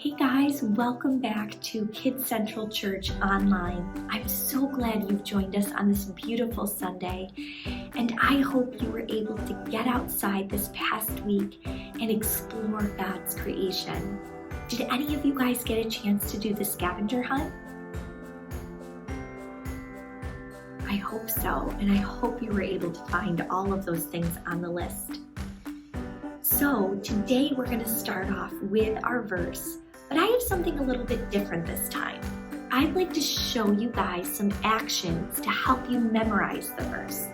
Hey guys, welcome back to Kids Central Church Online. I'm so glad you've joined us on this beautiful Sunday, and I hope you were able to get outside this past week and explore God's creation. Did any of you guys get a chance to do the scavenger hunt? I hope so, and I hope you were able to find all of those things on the list. So today we're going to start off with our verse, but I have something a little bit different this time. I'd like to show you guys some actions to help you memorize the verse.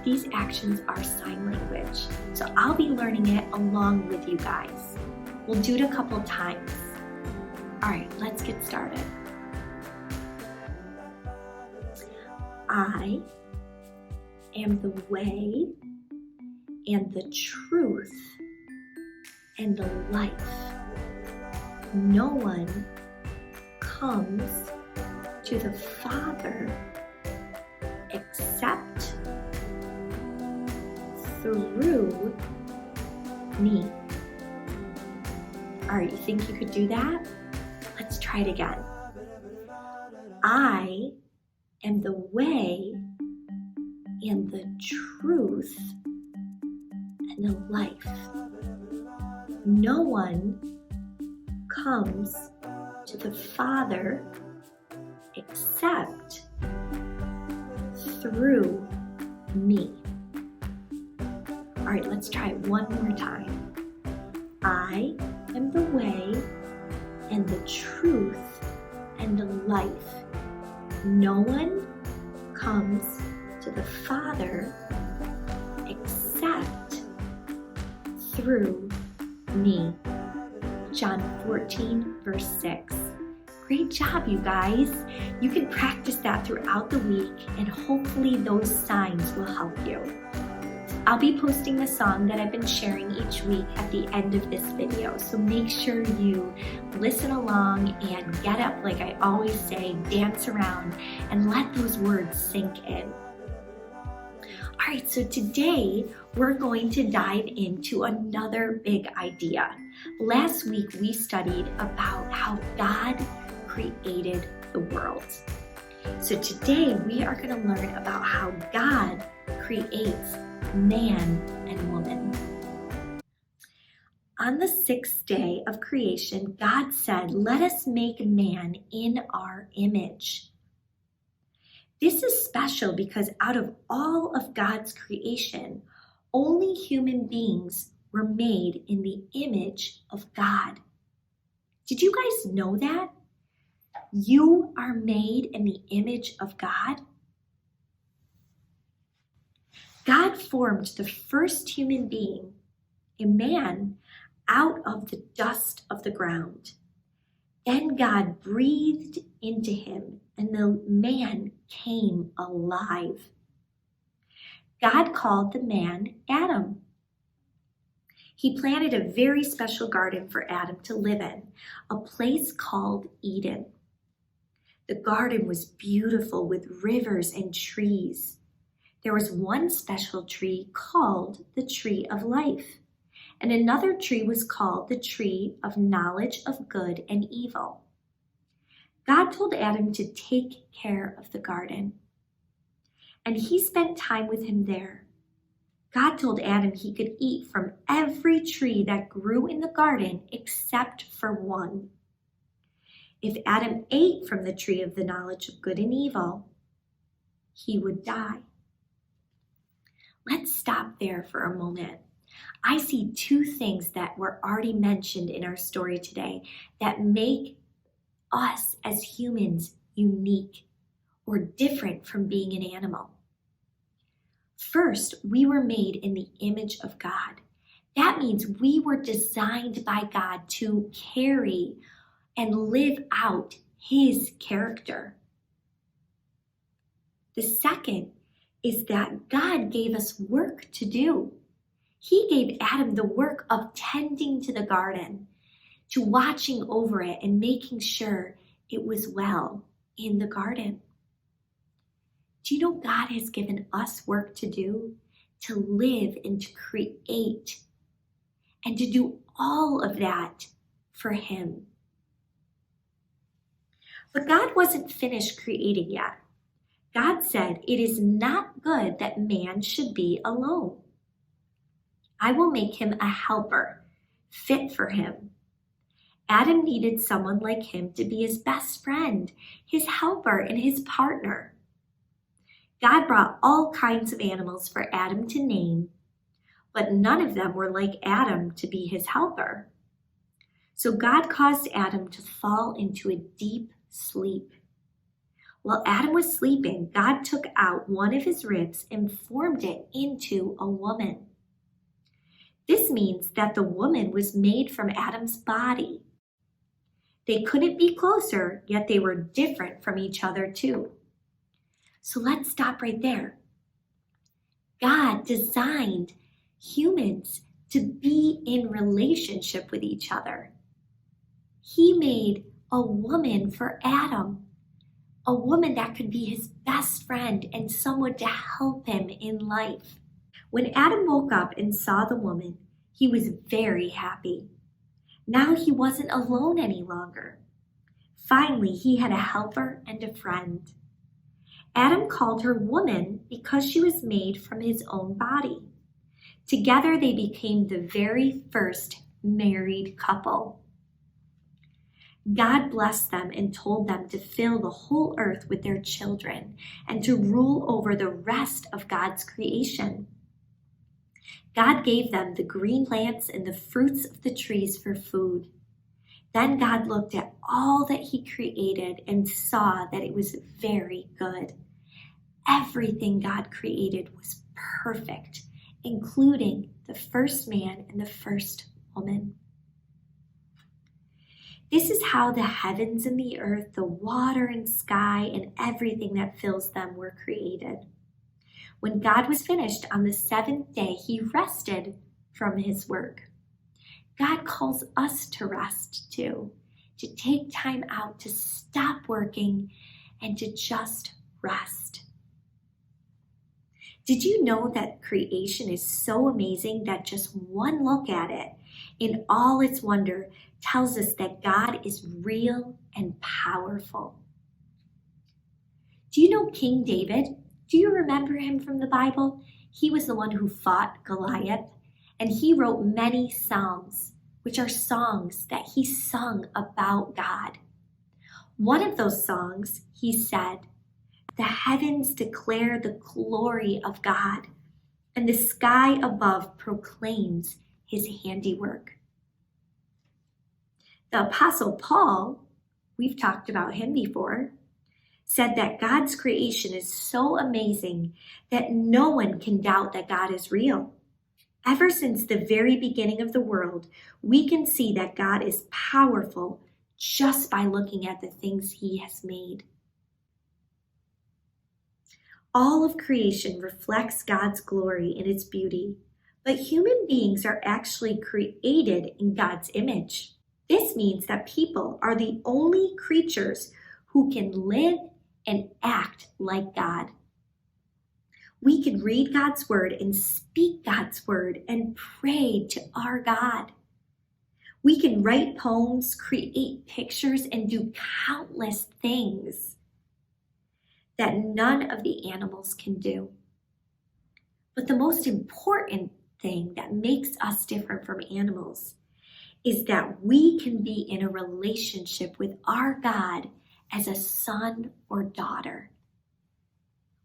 These actions are sign language, so I'll be learning it along with you guys. We'll do it a couple times. All right, let's get started. I am the way and the truth and the life. No one comes to the Father except through me. All right, you think you could do that? Let's try it again. I am the way and the truth and the life. No one comes to the Father except through me. All right, let's try it one more time. I am the way and the truth and the life. No one comes to the Father except through me. John 14, verse 6. Great job, you guys. You can practice that throughout the week, and hopefully those signs will help you. I'll be posting the song that I've been sharing each week at the end of this video, so make sure you listen along and get up, like I always say, dance around, and let those words sink in. All right, so today we're going to dive into another big idea. Last week we studied about how God created the world. So today we are going to learn about how God creates man and woman. On the sixth day of creation, God said, "Let us make man in our image." This is special because out of all of God's creation, only human beings were made in the image of God. Did you guys know that? You are made in the image of God. God formed the first human being, a man, out of the dust of the ground. Then God breathed into him, and the man came alive. God called the man Adam. He planted a very special garden for Adam to live in, a place called Eden. The garden was beautiful with rivers and trees. There was one special tree called the tree of life, and another tree was called the tree of knowledge of good and evil. God told Adam to take care of the garden, and he spent time with him there. God told Adam he could eat from every tree that grew in the garden except for one. If Adam ate from the tree of the knowledge of good and evil, he would die. Let's stop there for a moment. I see two things that were already mentioned in our story today that make us as humans unique or different from being an animal. First, we were made in the image of God. That means we were designed by God to carry and live out His character. The second is that God gave us work to do. He gave Adam the work of tending to the garden, to watching over it and making sure it was well in the garden. Do you know God has given us work to do, to live and to create, and to do all of that for Him? But God wasn't finished creating yet. God said, "It is not good that man should be alone. I will make him a helper fit for him." Adam needed someone like him to be his best friend, his helper, and his partner. God brought all kinds of animals for Adam to name, but none of them were like Adam to be his helper. So God caused Adam to fall into a deep sleep. While Adam was sleeping, God took out one of his ribs and formed it into a woman. This means that the woman was made from Adam's body. They couldn't be closer, yet they were different from each other too. So let's stop right there. God designed humans to be in relationship with each other. He made a woman for Adam, a woman that could be his best friend and someone to help him in life. When Adam woke up and saw the woman, he was very happy. Now he wasn't alone any longer. Finally, he had a helper and a friend. Adam called her woman because she was made from his own body. Together they became the very first married couple. God blessed them and told them to fill the whole earth with their children and to rule over the rest of God's creation. God gave them the green plants and the fruits of the trees for food. Then God looked at all that he created and saw that it was very good. Everything God created was perfect, including the first man and the first woman. This is how the heavens and the earth, the water and sky, and everything that fills them were created. When God was finished on the seventh day, he rested from his work. God calls us to rest too, to take time out to stop working and to just rest. Did you know that creation is so amazing that just one look at it in all its wonder tells us that God is real and powerful? Do you know King David? Do you remember him from the Bible? He was the one who fought Goliath, and he wrote many psalms, which are songs that he sung about God. One of those songs, he said, "The heavens declare the glory of God, and the sky above proclaims his handiwork." The Apostle Paul, we've talked about him before, said that God's creation is so amazing that no one can doubt that God is real. Ever since the very beginning of the world, we can see that God is powerful just by looking at the things he has made. All of creation reflects God's glory and its beauty, but human beings are actually created in God's image. This means that people are the only creatures who can live and act like God. We can read God's word and speak God's word and pray to our God. We can write poems, create pictures, and do countless things that none of the animals can do. But the most important thing that makes us different from animals is that we can be in a relationship with our God as a son or daughter.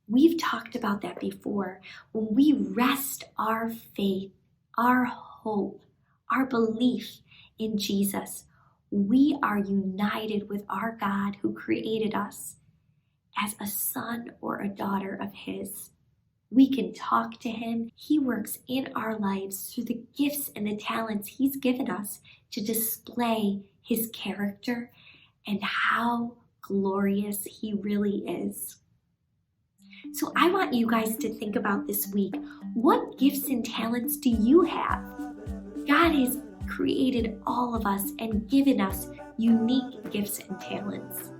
We've talked about that before. When we rest our faith, our hope, our belief in Jesus, we are united with our God who created us as a son or a daughter of his. We can talk to him. He works in our lives through the gifts and the talents he's given us to display his character and how glorious he really is. So I want you guys to think about this week. What gifts and talents do you have? God has created all of us and given us unique gifts and talents.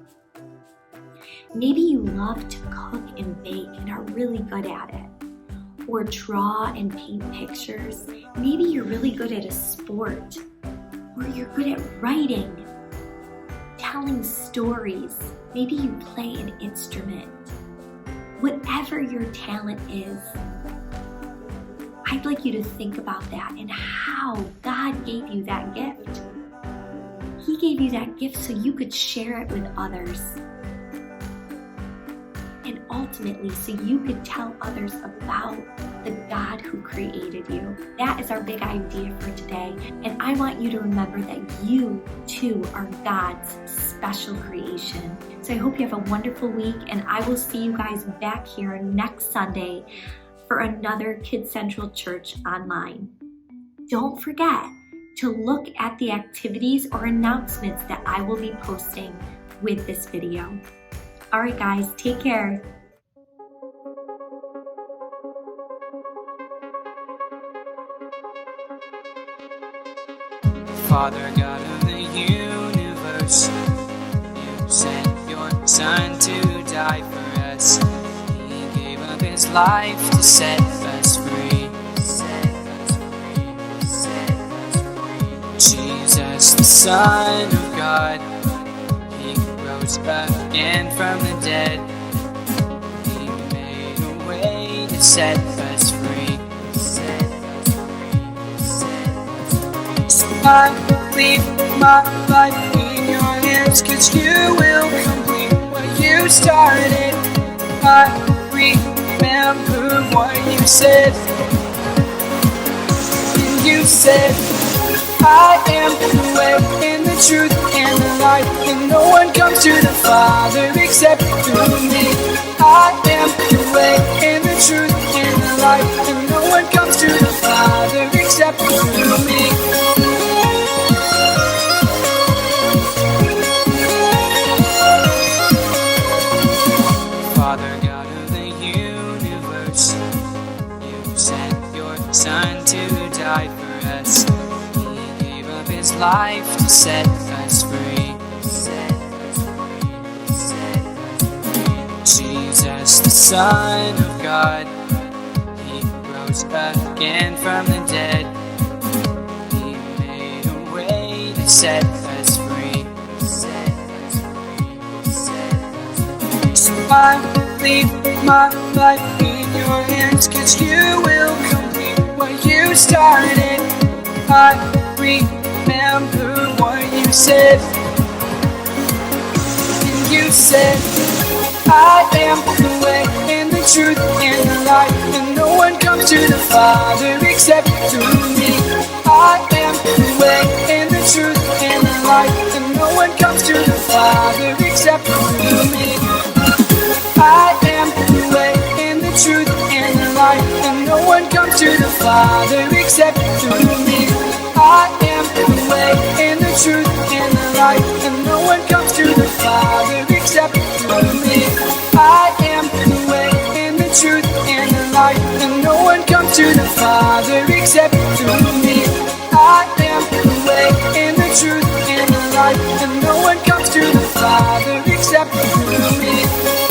Maybe you love to cook and bake and are really good at it, or draw and paint pictures. Maybe you're really good at a sport, or you're good at writing. Tell telling stories. Maybe you play an instrument. Whatever your talent is, I'd like you to think about that and how God gave you that gift. He gave you that gift so you could share it with others. And ultimately, so you could tell others about the God who created you. That is our big idea for today. And I want you to remember that you too are God's special creation. So I hope you have a wonderful week, and I will see you guys back here next Sunday for another Kids Central Church Online. Don't forget to look at the activities or announcements that I will be posting with this video. All right, guys, take care. Father God of the universe, you sent your Son to die for us. He gave up his life to set us free. Jesus, the Son of God, he rose again from the dead. He made a way to set us free. So I leave my life in your hands, 'cause you will complete what you started. I remember what you said. And you said, I am the way and the truth and the life, and no one comes to the Father except through me. I am the way and the truth and the life, and no one comes to the Father except through me. Father God of the universe, you sent your Son to die for us. His life to set us free. Jesus, the Son of God, he rose again from the dead. He made a way to set us free. So I leave my life in your hands, 'cause you will complete what you started. I remember what you said. And you said, I am the way and the truth and the life, and no one comes to the Father except through me. I am the way and the truth and the life, and no one comes to the Father except through me. I am the way and the truth and the life, and no one comes to the Father except through me. I am the way and the truth and the life, and no one comes to the Father except through me. I am the way and the truth and the life, and no one comes to the Father except through me. I am the way and the truth and the life, and no one comes to the Father except through me.